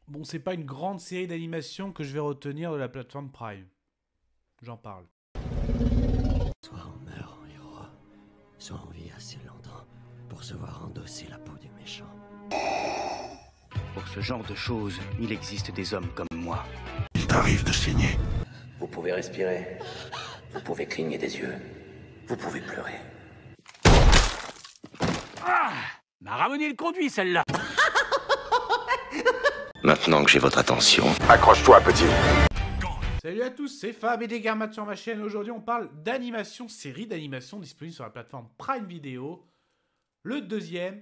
bon, c'est pas une grande série d'animation que je vais retenir de la plateforme Prime. J'en parle. Soit on meurt en héros, soit on vit assez longtemps pour se voir endosser la peau du méchant. Pour ce genre de choses, il existe des hommes comme moi. Il t'arrive de saigner. Vous pouvez respirer, vous pouvez cligner des yeux, vous pouvez pleurer. Ah, m'a ramené le conduit, celle-là. Maintenant que j'ai votre attention, Accroche-toi, petit. Salut à tous, c'est Fab et Desgarmat sur ma chaîne. Aujourd'hui, on parle d'animation, série d'animation disponible sur la plateforme Prime Video. Le deuxième,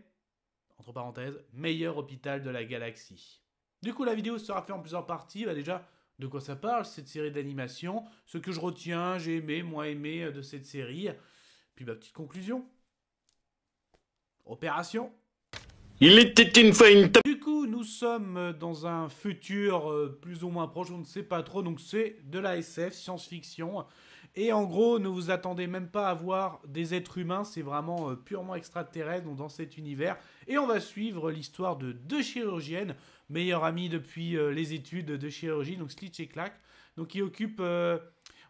entre parenthèses, meilleur hôpital de la galaxie. Du coup, la vidéo sera faite en plusieurs parties. Déjà, de quoi ça parle, cette série d'animation, ce que je retiens, j'ai aimé, moins aimé de cette série. Puis ma petite conclusion. Opération. Il était une fois une Du coup, nous sommes dans un futur plus ou moins proche, on ne sait pas trop, donc c'est de la SF, science-fiction. Et en gros, ne vous attendez même pas à voir des êtres humains, c'est vraiment purement extraterrestre donc dans cet univers. Et on va suivre l'histoire de deux chirurgiennes, meilleures amies depuis les études de chirurgie, donc Slitch et Clack, donc qui occupent,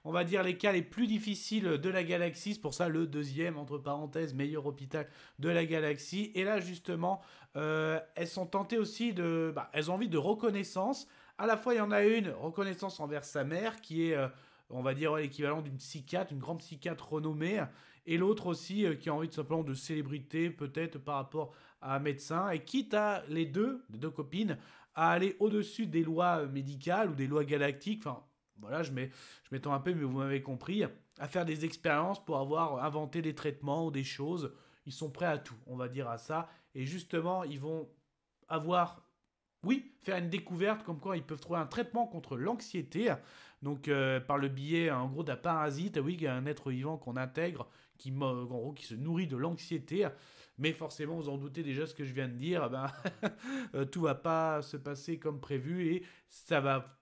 on va dire, les cas les plus difficiles de la galaxie. C'est pour ça le deuxième, entre parenthèses, meilleur hôpital de la galaxie. Et là, justement, elles sont tentées aussi de... elles ont envie de reconnaissance. À la fois, il y en a une, reconnaissance envers sa mère, qui est, on va dire, l'équivalent d'une psychiatre, une grande psychiatre renommée. Et l'autre aussi, qui a envie tout simplement de célébrité, peut-être par rapport à un médecin. Et quitte à les deux copines, à aller au-dessus des lois médicales ou des lois galactiques, enfin... Voilà, je m'étends un peu, mais vous m'avez compris, à faire des expériences pour avoir inventé des traitements ou des choses. Ils sont prêts à tout, on va dire à ça. Et justement, ils vont avoir, oui, faire une découverte comme quoi ils peuvent trouver un traitement contre l'anxiété. Donc, par le biais, en gros, d'un parasite, oui, un être vivant qu'on intègre, en gros, qui se nourrit de l'anxiété. Mais forcément, vous en doutez déjà ce que je viens de dire, tout va pas se passer comme prévu et ça va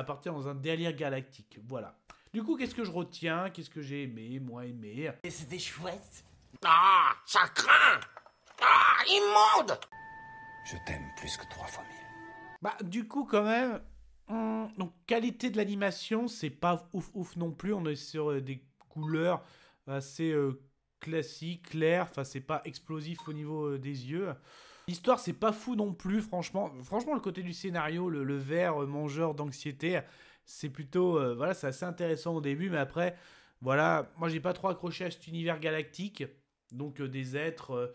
partir dans un délire galactique. Voilà. Du coup, qu'est-ce que je retiens? Qu'est-ce que j'ai aimé, moins aimé? Et c'était chouette. Ah, ça craint. Ah, immonde. je t'aime plus que 3 fois 1000. Du coup, quand même, donc qualité de l'animation, c'est pas ouf non plus. On est sur des couleurs assez classiques, claires. Enfin, c'est pas explosif au niveau des yeux. L'histoire, c'est pas fou non plus, franchement. Franchement, le côté du scénario, le ver mangeur d'anxiété, c'est plutôt... voilà, c'est assez intéressant au début, mais après, voilà, moi, j'ai pas trop accroché à cet univers galactique. Donc, des êtres...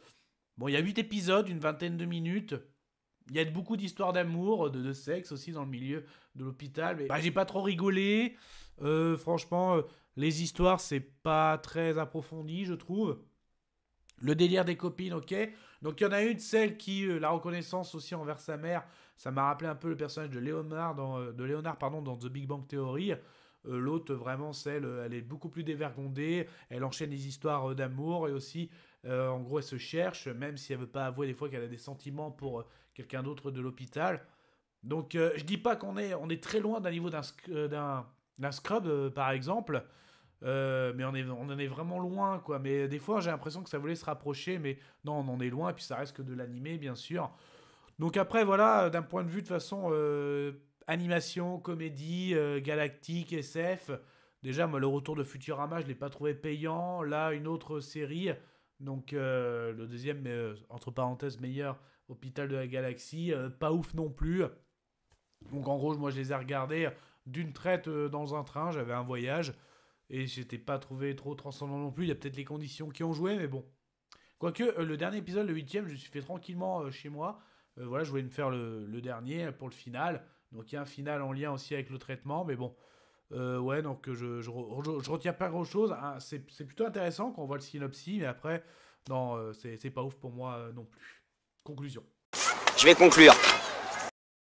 bon, il y a 8 épisodes, une vingtaine de minutes. Il y a beaucoup d'histoires d'amour, de sexe aussi dans le milieu de l'hôpital. Mais j'ai pas trop rigolé. Franchement, les histoires, c'est pas très approfondi, je trouve. Le délire des copines, ok. Donc il y en a une, celle qui, la reconnaissance aussi envers sa mère, ça m'a rappelé un peu le personnage de Léonard dans The Big Bang Theory. L'autre, vraiment, celle, elle est beaucoup plus dévergondée, elle enchaîne les histoires d'amour et aussi, en gros, elle se cherche, même si elle veut pas avouer des fois qu'elle a des sentiments pour quelqu'un d'autre de l'hôpital. Donc je dis pas on est très loin d'un niveau d'un Scrub, par exemple. Mais on en est vraiment loin, quoi. Mais des fois, j'ai l'impression que ça voulait se rapprocher, mais non, on en est loin, et puis ça reste que de l'animé, bien sûr. Donc après, voilà, d'un point de vue, de façon, animation, comédie, galactique, SF, déjà, moi, le retour de Futurama, je ne l'ai pas trouvé payant. Là, une autre série, donc le deuxième, mais, entre parenthèses, meilleur hôpital de la galaxie, pas ouf non plus. Donc en gros, moi, je les ai regardés d'une traite dans un train, j'avais un voyage. Et j'étais pas trouvé trop transcendant non plus. Il y a peut-être les conditions qui ont joué, mais bon. Quoique, le dernier épisode, le 8ème, je me suis fait tranquillement chez moi. Voilà, je voulais me faire le dernier pour le final. Donc il y a un final en lien aussi avec le traitement, mais bon. Ouais, donc je retiens pas grand-chose. Hein. C'est plutôt intéressant quand on voit le synopsis, mais après, non, c'est pas ouf pour moi non plus. Conclusion. Je vais conclure.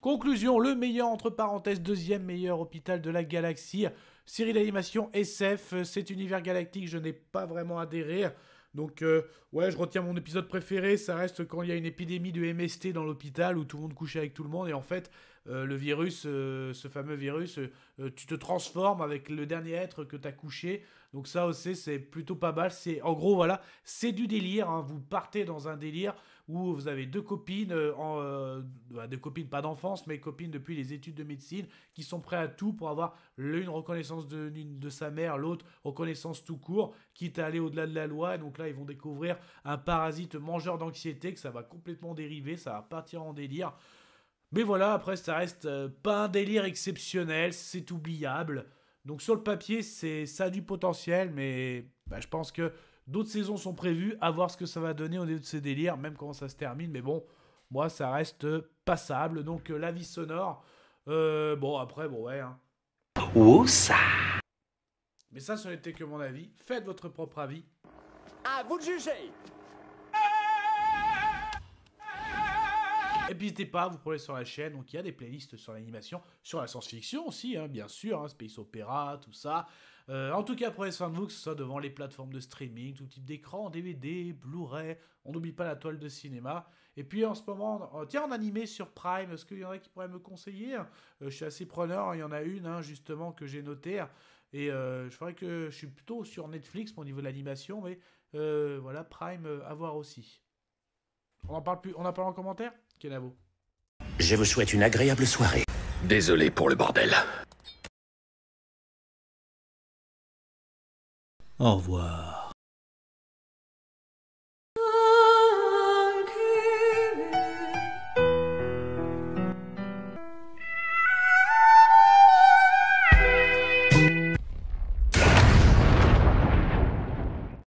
Conclusion, le meilleur, entre parenthèses, deuxième meilleur hôpital de la galaxie. Série d'animation SF, cet univers galactique, je n'ai pas vraiment adhéré. Donc, ouais, je retiens mon épisode préféré, ça reste quand il y a une épidémie de MST dans l'hôpital où tout le monde couche avec tout le monde. Et en fait, le virus, ce fameux virus, tu te transformes avec le dernier être que tu as couché. Donc ça aussi, c'est plutôt pas mal. En gros, voilà, c'est du délire. Hein. Vous partez dans un délire où vous avez deux copines, deux copines pas d'enfance, mais copines depuis les études de médecine, qui sont prêts à tout pour avoir l'une reconnaissance de sa mère, l'autre reconnaissance tout court, quitte à aller au-delà de la loi. Donc là, ils vont découvrir un parasite mangeur d'anxiété, que ça va complètement dériver, ça va partir en délire. Mais voilà, après, ça reste pas un délire exceptionnel, c'est oubliable. Donc sur le papier, ça a du potentiel, mais je pense que d'autres saisons sont prévues, à voir ce que ça va donner au niveau de ces délires, même comment ça se termine. Mais bon, moi, ça reste passable. Donc l'avis sonore, bon, après, bon, ouais. Hein. Où ça? Mais ça, ce n'était que mon avis. Faites votre propre avis. À vous de juger. Et puis n'hésitez pas, vous prenez sur la chaîne, donc il y a des playlists sur l'animation, sur la science-fiction aussi, hein, bien sûr, hein, Space Opera, tout ça. En tout cas, prenez soin de vous, que ce soit devant les plateformes de streaming, tout type d'écran, DVD, Blu-ray, on n'oublie pas la toile de cinéma. Et puis en ce moment, tiens, en animé sur Prime, est-ce qu'il y en a qui pourraient me conseiller? Je suis assez preneur, il y en a une, hein, justement, que j'ai notée. Et je ferais que je suis plutôt sur Netflix au niveau de l'animation, mais voilà, Prime à voir aussi. On en parle en commentaire? Kenavo. Je vous souhaite une agréable soirée. Désolé pour le bordel. Au revoir.